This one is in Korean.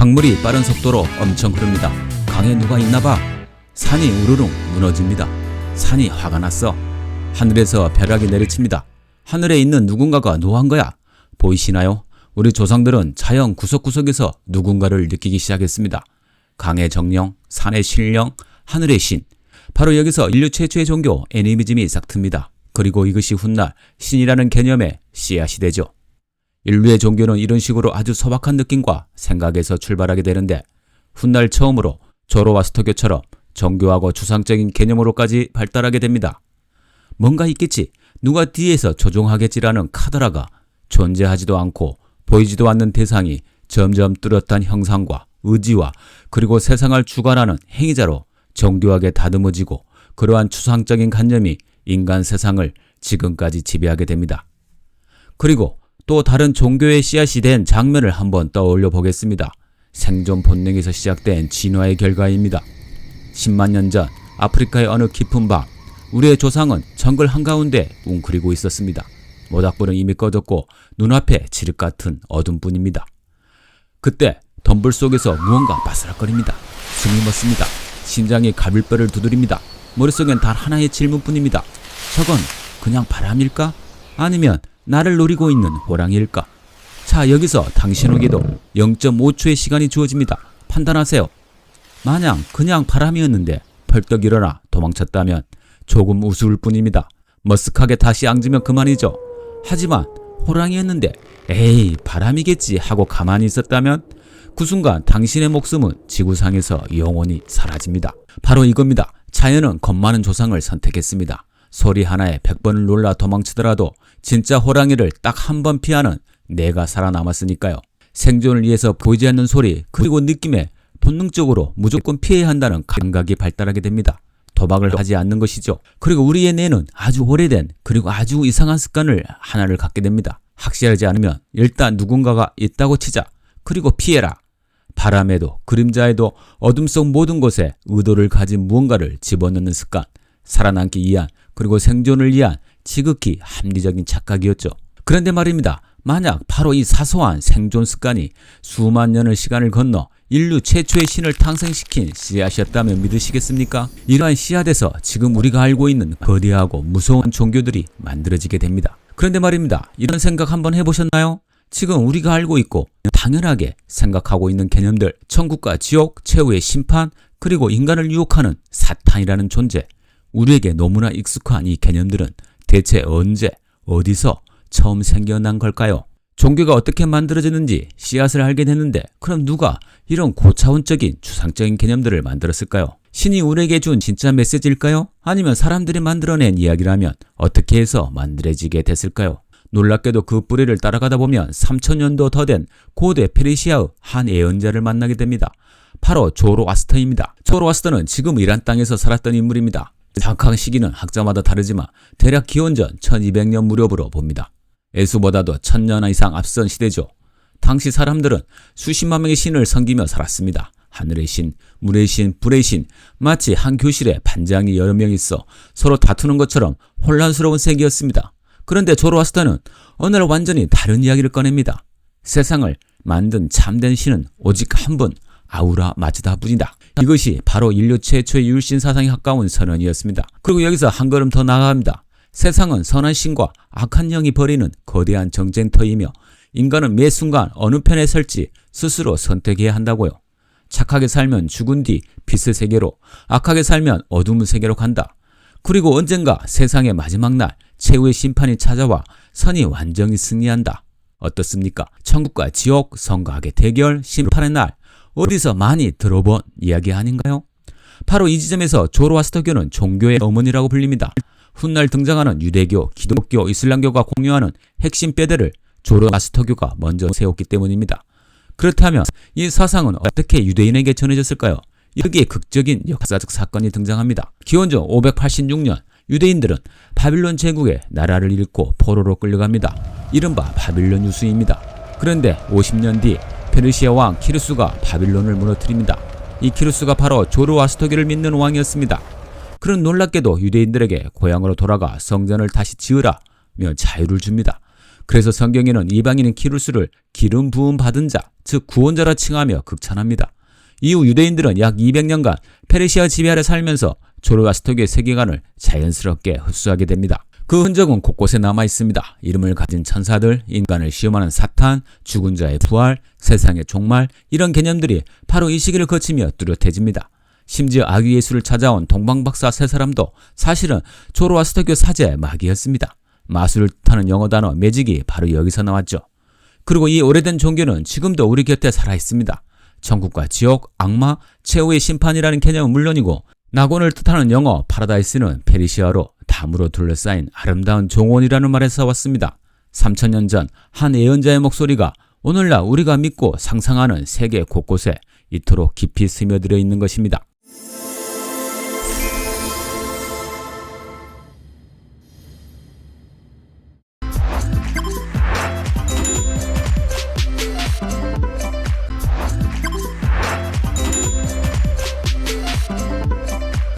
강물이 빠른 속도로 엄청 흐릅니다. 강에 누가 있나봐. 산이 우르릉 무너집니다. 산이 화가 났어. 하늘에서 벼락이 내리칩니다. 하늘에 있는 누군가가 노한 거야. 보이시나요? 우리 조상들은 자연 구석구석에서 누군가를 느끼기 시작했습니다. 강의 정령, 산의 신령, 하늘의 신. 바로 여기서 인류 최초의 종교 애니미즘이 싹 틉니다. 그리고 이것이 훗날 신이라는 개념의 씨앗이 되죠. 인류의 종교는 이런 식으로 아주 소박한 느낌과 생각에서 출발하게 되는데 훗날 처음으로 조로아스터교처럼 종교하고 추상적인 개념으로까지 발달하게 됩니다. 뭔가 있겠지, 누가 뒤에서 조종하겠지라는 카더라가 존재하지도 않고 보이지도 않는 대상이 점점 뚜렷한 형상과 의지와 그리고 세상을 주관하는 행위자로 정교하게 다듬어지고 그러한 추상적인 관념이 인간 세상을 지금까지 지배하게 됩니다. 그리고 또 다른 종교의 씨앗이 된 장면을 한번 떠올려 보겠습니다. 생존 본능에서 시작된 진화의 결과입니다. 10만 년 전 아프리카의 어느 깊은 밤, 우리의 조상은 정글 한가운데 웅크리고 있었습니다. 모닥불은 이미 꺼졌고 눈앞에 칠흑 같은 어둠뿐입니다. 그때 덤불 속에서 무언가 바스락거립니다. 숨이 멎습니다. 심장이 갈비뼈를 두드립니다. 머릿속엔 단 하나의 질문뿐입니다. 저건 그냥 바람일까? 아니면 나를 노리고 있는 호랑이일까? 자, 여기서 당신에게도 0.5초의 시간이 주어집니다. 판단하세요. 만약 그냥 바람이었는데 펄떡 일어나 도망쳤다면 조금 우스울 뿐입니다. 머쓱하게 다시 앉으면 그만이죠. 하지만 호랑이였는데 에이 바람이겠지 하고 가만히 있었다면 그 순간 당신의 목숨은 지구상에서 영원히 사라집니다. 바로 이겁니다. 자연은 겁 많은 조상을 선택했습니다. 소리 하나에 100번을 놀라 도망치더라도 진짜 호랑이를 딱 한 번 피하는 내가 살아남았으니까요. 생존을 위해서 보이지 않는 소리 그리고 느낌에 본능적으로 무조건 피해야 한다는 감각이 발달하게 됩니다. 도박을 하지 않는 것이죠. 그리고 우리의 뇌는 아주 오래된 그리고 아주 이상한 습관을 하나를 갖게 됩니다. 확실하지 않으면 일단 누군가가 있다고 치자. 그리고 피해라. 바람에도 그림자에도 어둠 속 모든 곳에 의도를 가진 무언가를 집어넣는 습관. 살아남기 위한 그리고 생존을 위한 지극히 합리적인 착각이었죠. 그런데 말입니다. 만약 바로 이 사소한 생존 습관이 수만 년의 시간을 건너 인류 최초의 신을 탄생시킨 씨앗이었다면 믿으시겠습니까? 이러한 씨앗에서 지금 우리가 알고 있는 거대하고 무서운 종교들이 만들어지게 됩니다. 그런데 말입니다. 이런 생각 한번 해보셨나요? 지금 우리가 알고 있고 당연하게 생각하고 있는 개념들, 천국과 지옥, 최후의 심판, 그리고 인간을 유혹하는 사탄이라는 존재, 우리에게 너무나 익숙한 이 개념들은 대체 언제, 어디서 처음 생겨난 걸까요? 종교가 어떻게 만들어졌는지 씨앗을 알게 됐는데 그럼 누가 이런 고차원적인 추상적인 개념들을 만들었을까요? 신이 우리에게 준 진짜 메시지일까요? 아니면 사람들이 만들어낸 이야기라면 어떻게 해서 만들어지게 됐을까요? 놀랍게도 그 뿌리를 따라가다 보면 3000년도 더 된 고대 페르시아의 한 예언자를 만나게 됩니다. 바로 조로아스터입니다. 조로아스터는 지금 이란 땅에서 살았던 인물입니다. 정확한 시기는 학자마다 다르지만 대략 기원전 1200년 무렵으로 봅니다. 예수보다도 1000년 이상 앞선 시대죠. 당시 사람들은 수십만 명의 신을 섬기며 살았습니다. 하늘의 신, 물의 신, 불의 신, 마치 한 교실에 반장이 여러 명 있어 서로 다투는 것처럼 혼란스러운 세계였습니다. 그런데 조로아스터는 어느 날 완전히 다른 이야기를 꺼냅니다. 세상을 만든 참된 신은 오직 한 분, 아우라 마즈다 뿐이다. 이것이 바로 인류 최초의 율신 사상에 가까운 선언이었습니다. 그리고 여기서 한 걸음 더 나아갑니다. 세상은 선한 신과 악한 영이 벌이는 거대한 전쟁터이며 인간은 매 순간 어느 편에 설지 스스로 선택해야 한다고요. 착하게 살면 죽은 뒤 빛의 세계로, 악하게 살면 어둠의 세계로 간다. 그리고 언젠가 세상의 마지막 날 최후의 심판이 찾아와 선이 완전히 승리한다. 어떻습니까? 천국과 지옥, 선과 악의 대결, 심판의 날, 어디서 많이 들어본 이야기 아닌가요? 바로 이 지점에서 조로아스터교는 종교의 어머니라고 불립니다. 훗날 등장하는 유대교, 기독교, 이슬람교가 공유하는 핵심 뼈대를 조로아스터교가 먼저 세웠기 때문입니다. 그렇다면 이 사상은 어떻게 유대인에게 전해졌을까요? 여기에 극적인 역사적 사건이 등장합니다. 기원전 586년 유대인들은 바빌론 제국의 나라를 잃고 포로로 끌려갑니다. 이른바 바빌론 유수입니다. 그런데 50년 뒤 페르시아 왕 키루스가 바빌론을 무너뜨립니다. 이 키루스가 바로 조로아스터교를 믿는 왕이었습니다. 그런 놀랍게도 유대인들에게 고향으로 돌아가 성전을 다시 지으라며 자유를 줍니다. 그래서 성경에는 이방인인 키루스를 기름 부음 받은 자, 즉 구원자라 칭하며 극찬합니다. 이후 유대인들은 약 200년간 페르시아 지배 아래 살면서 조로아스터교의 세계관을 자연스럽게 흡수하게 됩니다. 그 흔적은 곳곳에 남아 있습니다. 이름을 가진 천사들, 인간을 시험하는 사탄, 죽은 자의 부활, 세상의 종말, 이런 개념들이 바로 이 시기를 거치며 뚜렷해집니다. 심지어 아기 예수를 찾아온 동방박사 세 사람도 사실은 조로아스터교 사제 마귀였습니다. 마술을 뜻하는 영어 단어 매직이 바로 여기서 나왔죠. 그리고 이 오래된 종교는 지금도 우리 곁에 살아있습니다. 천국과 지옥, 악마, 최후의 심판이라는 개념은 물론이고 낙원을 뜻하는 영어 파라다이스는 페르시아로 담으로 둘러싸인 아름다운 정원이라는 말에서 왔습니다. 3000년 전 한 예언자의 목소리가 오늘날 우리가 믿고 상상하는 세계 곳곳에 이토록 깊이 스며들어 있는 것입니다.